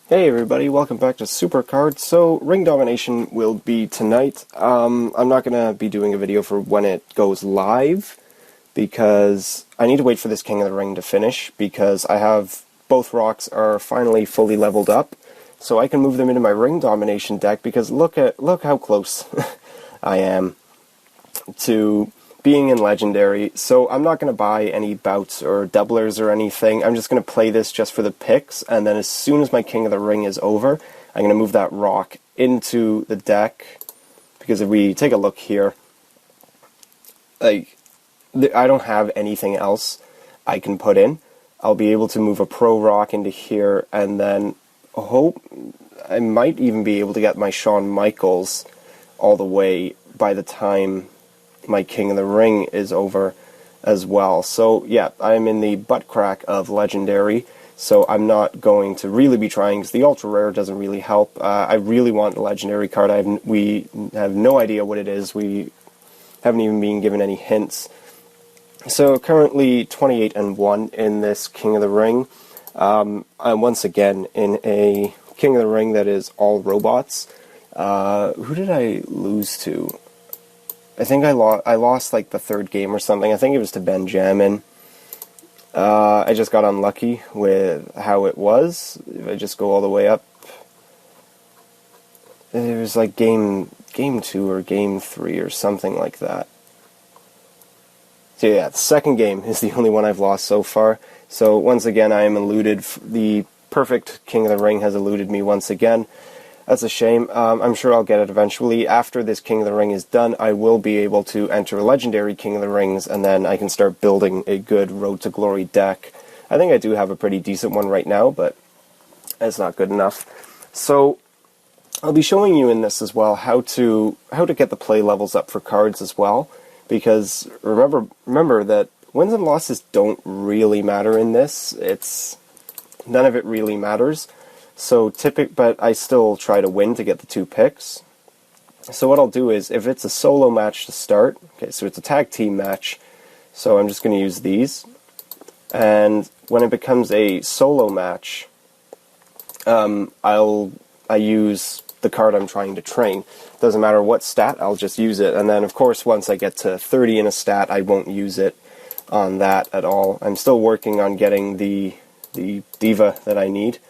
Hey everybody, welcome back to Supercard. So, Ring Domination will be tonight. I'm not going to be doing a video for when it goes live, because I need to wait for this King of the Ring to finish, because I have both rocks are finally fully leveled up, so I can move them into my Ring Domination deck, because look how close I am to being in Legendary. So I'm not going to buy any bouts or doublers or anything. I'm just going to play this just for the picks, and then as soon as my King of the Ring is over, I'm going to move that rock into the deck, because if we take a look here, like, I don't have anything else I can put in. I'll be able to move a pro rock into here, and then hope I might even be able to get my Shawn Michaels all the way by the time my King of the Ring is over as well. So yeah, I'm in the butt crack of Legendary, so I'm not going to really be trying, because the Ultra Rare doesn't really help. I really want the Legendary card. We have no idea what it is. We haven't even been given any hints. So currently 28-1 in this King of the Ring. I'm once again in a King of the Ring that is all robots. Who did I lose to? I think I lost like the third game or something. I think it was to Benjamin. I just got unlucky with how it was. If I just go all the way up, it was like game 2 or game 3 or something like that. So yeah, the second game is the only one I've lost so far. So once again, I am eluded. The perfect King of the Ring has eluded me once again. That's a shame. I'm sure I'll get it eventually. After this King of the Ring is done, I will be able to enter Legendary King of the Rings, and then I can start building a good Road to Glory deck. I think I do have a pretty decent one right now, but it's not good enough. So I'll be showing you in this as well how to get the play levels up for cards as well, because remember that wins and losses don't really matter in this. None of it really matters. So but I still try to win to get the 2 picks. So what I'll do is, if it's a solo match to start, okay, so it's a tag team match, so I'm just going to use these. And when it becomes a solo match, I use the card I'm trying to train. Doesn't matter what stat, I'll just use it. And then, of course, once I get to 30 in a stat, I won't use it on that at all. I'm still working on getting the diva that I need.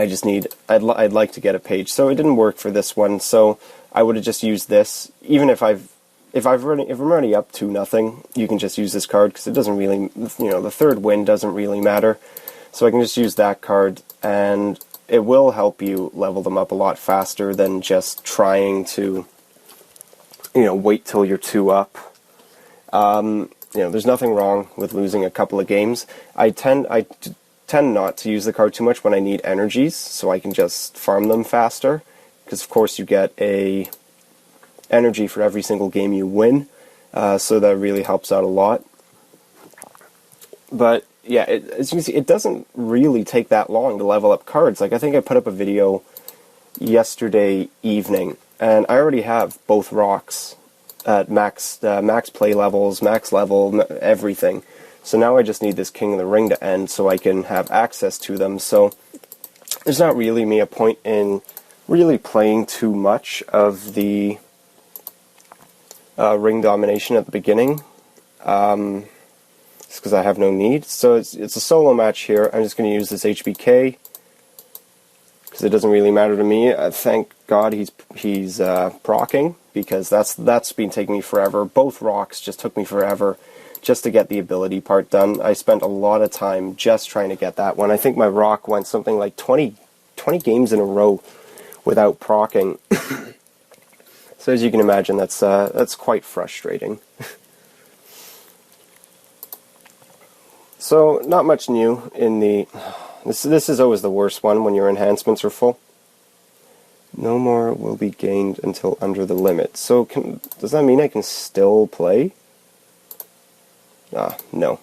I'd like to get a page. So it didn't work for this one, so I would have just used this. Even if I'm already up 2-0, you can just use this card, because it doesn't really, the third win doesn't really matter. So I can just use that card, and it will help you level them up a lot faster than just trying to, wait till you're 2 up. There's nothing wrong with losing a couple of games. I tend not to use the card too much when I need energies, so I can just farm them faster, because of course you get a energy for every single game you win, so that really helps out a lot. But yeah, as you can see, it doesn't really take that long to level up cards. Like, I think I put up a video yesterday evening, and I already have both rocks at max play levels, max level, everything. So now I just need this King of the Ring to end so I can have access to them. So there's not really a point in really playing too much of the Ring Domination at the beginning, just because I have no need. So it's a solo match here. I'm just going to use this HBK, because it doesn't really matter to me. Thank God he's proccing, because that's been taking me forever. Both rocks just took me forever just to get the ability part done. I spent a lot of time just trying to get that one. I think my rock went something like 20 games in a row without proccing. So as you can imagine, that's quite frustrating. So not much new in the... This is always the worst one when your enhancements are full. No more will be gained until under the limit. So does that mean I can still play? No.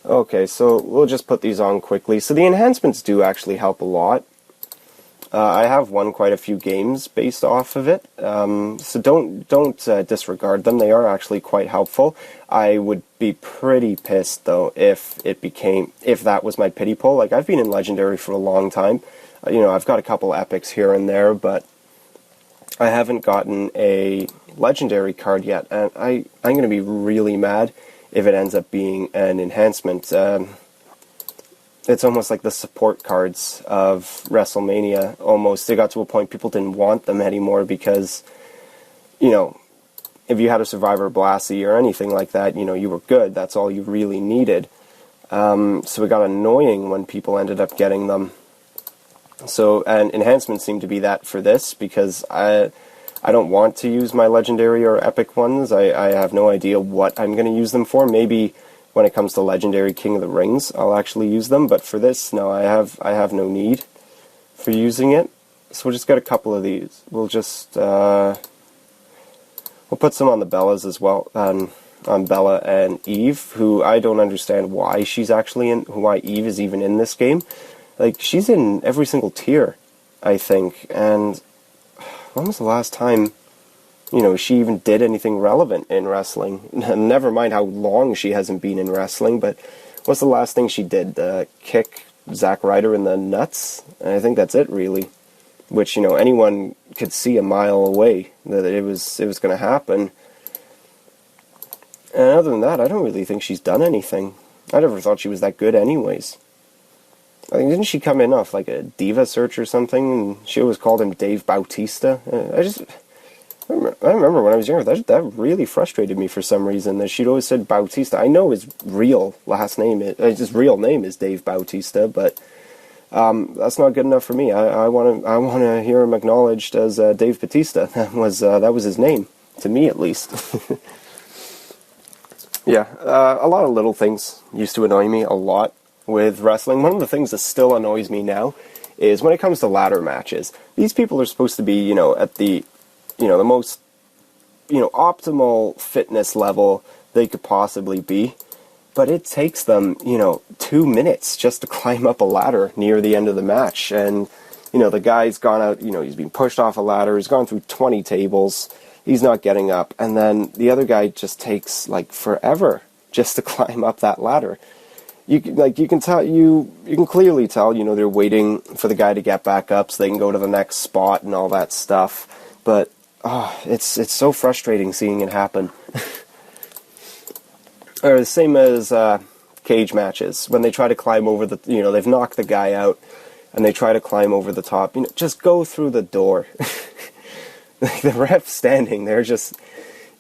Okay, so we'll just put these on quickly. So the enhancements do actually help a lot. I have won quite a few games based off of it, so don't disregard them. They are actually quite helpful. I would be pretty pissed though if that was my pity pool. Like, I've been in Legendary for a long time. I've got a couple epics here and there, but I haven't gotten a Legendary card yet, and I'm going to be really mad if it ends up being an enhancement. It's almost like the support cards of WrestleMania, almost. They got to a point people didn't want them anymore because, if you had a Survivor Blassie or anything like that, you were good. That's all you really needed. So it got annoying when people ended up getting them. So, and enhancements seem to be that for this, because I don't want to use my Legendary or Epic ones. I have no idea what I'm going to use them for. Maybe when it comes to Legendary King of the Rings, I'll actually use them, but for this, no, I have no need for using it. So we'll just get a couple of these. We'll just we'll put some on the Bellas as well, on Bella and Eve, who I don't understand why she's actually why Eve is even in this game. Like, she's in every single tier, I think, and when was the last time she even did anything relevant in wrestling? Never mind how long she hasn't been in wrestling, but what's the last thing she did? Kick Zack Ryder in the nuts? And I think that's it, really. Which, anyone could see a mile away that it was going to happen. And other than that, I don't really think she's done anything. I never thought she was that good anyways. I think, didn't she come in off like a Diva search or something? And she always called him Dave Bautista. I remember when I was younger, that really frustrated me for some reason, that she'd always said Bautista. I know his real name is Dave Bautista, but that's not good enough for me. I want to hear him acknowledged as Dave Bautista. That was his name, to me at least. Yeah, a lot of little things used to annoy me a lot with wrestling. One of the things that still annoys me now is when it comes to ladder matches. These people are supposed to be, at the the most, optimal fitness level they could possibly be. But it takes them, 2 minutes just to climb up a ladder near the end of the match. And, the guy's gone out, he's been pushed off a ladder, he's gone through 20 tables, he's not getting up. And then the other guy just takes, forever just to climb up that ladder. You can clearly tell, they're waiting for the guy to get back up so they can go to the next spot and all that stuff. But it's so frustrating seeing it happen. Or the same as cage matches, when they try to climb over the, they've knocked the guy out, and they try to climb over the top. Just go through the door. The ref standing there,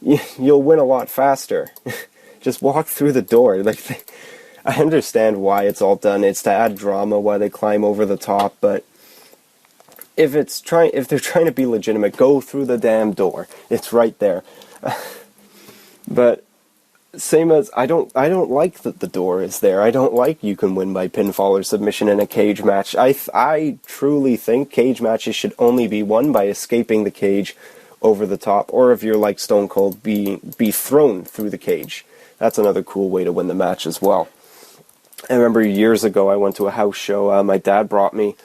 you'll win a lot faster. Just walk through the door. I understand why it's all done. It's to add drama why they climb over the top, but if they're trying to be legitimate, go through the damn door. It's right there. But same as I don't like that the door is there. I don't like you can win by pinfall or submission in a cage match. I truly think cage matches should only be won by escaping the cage over the top, or if you're like Stone Cold, be thrown through the cage. That's another cool way to win the match as well. I remember years ago I went to a house show. My dad brought me.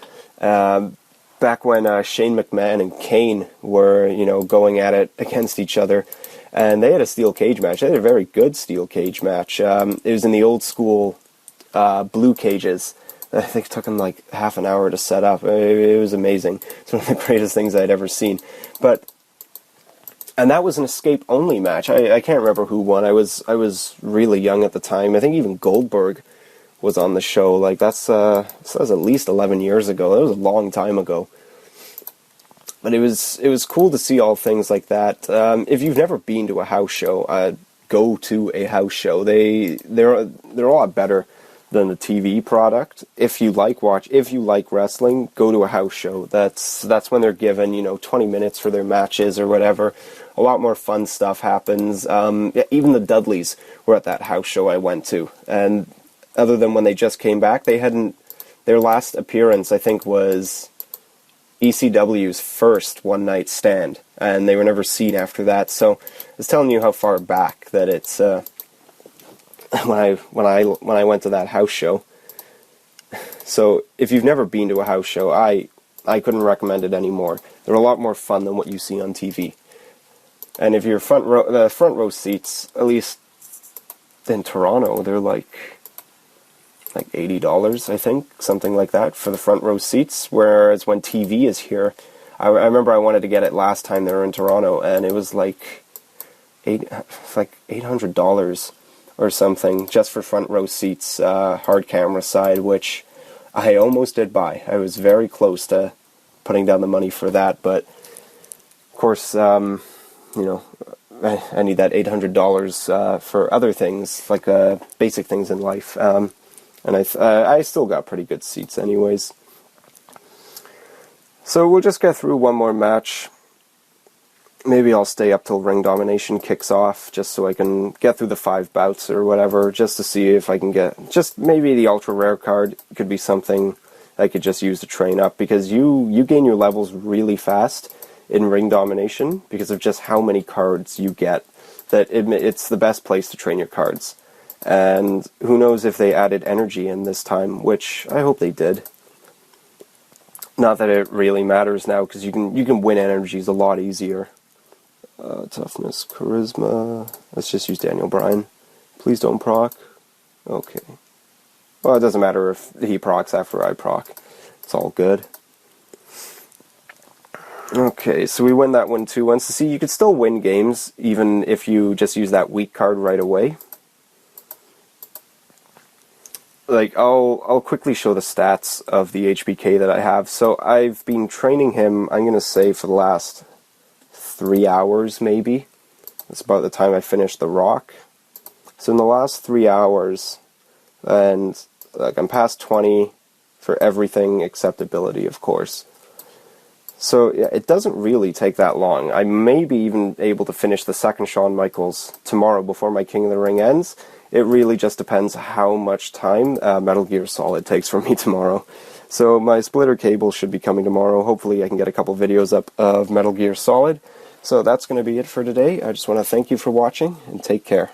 Back when Shane McMahon and Kane were, going at it against each other, and they had a steel cage match. They had a very good steel cage match. It was in the old school blue cages. I think it took them half an hour to set up. It was amazing. It's one of the greatest things I'd ever seen. And that was an escape-only match. I can't remember who won. I was really young at the time. I think even Goldberg was on the show. That was at least 11 years ago. That was a long time ago. But it was cool to see all things like that. If you've never been to a house show, go to a house show. They're a lot better than the TV product. If you like wrestling, go to a house show. That's when they're given 20 minutes for their matches or whatever. A lot more fun stuff happens. Even the Dudleys were at that house show I went to, and other than when they just came back, their last appearance, I think, was ECW's first one-night stand, and they were never seen after that. So it's telling you how far back that it's when I went to that house show. So if you've never been to a house show, I I couldn't recommend it anymore. They're a lot more fun than what you see on TV. And if you're the front row seats, at least in Toronto, they're like $80, I think, something like that, for the front row seats. Whereas when TV is here, I remember I wanted to get it last time they were in Toronto, and it was like $800 or something just for front row seats, hard camera side, which I almost did buy. I was very close to putting down the money for that, but of course, you know, I need that $800 for other things, like basic things in life, and I still got pretty good seats anyways. So we'll just get through one more match. Maybe I'll stay up till Ring Domination kicks off, just so I can get through the 5 bouts or whatever, just to see if I can get, just maybe the ultra rare card could be something I could just use to train up, because you gain your levels really fast in Ring Domination because of just how many cards you get, that it's the best place to train your cards. And who knows if they added energy in this time, which I hope they did. Not that it really matters now, because you can win energies a lot easier. Toughness, charisma. Let's just use Daniel Bryan. Please don't proc. Okay. Well, it doesn't matter if he procs after I proc. It's all good. Okay, so we win that one 2-1. So see, you could still win games even if you just use that weak card right away. Like, I'll quickly show the stats of the HBK that I have. So I've been training him, I'm going to say, for the last 3 hours, maybe. That's about the time I finished the rock. So in the last 3 hours, and like I'm past 20 for everything except ability, of course. So yeah, it doesn't really take that long. I may be even able to finish the second Shawn Michaels tomorrow before my King of the Ring ends. It really just depends how much time Metal Gear Solid takes from me tomorrow. So my splitter cable should be coming tomorrow. Hopefully I can get a couple videos up of Metal Gear Solid. So that's going to be it for today. I just want to thank you for watching, and take care.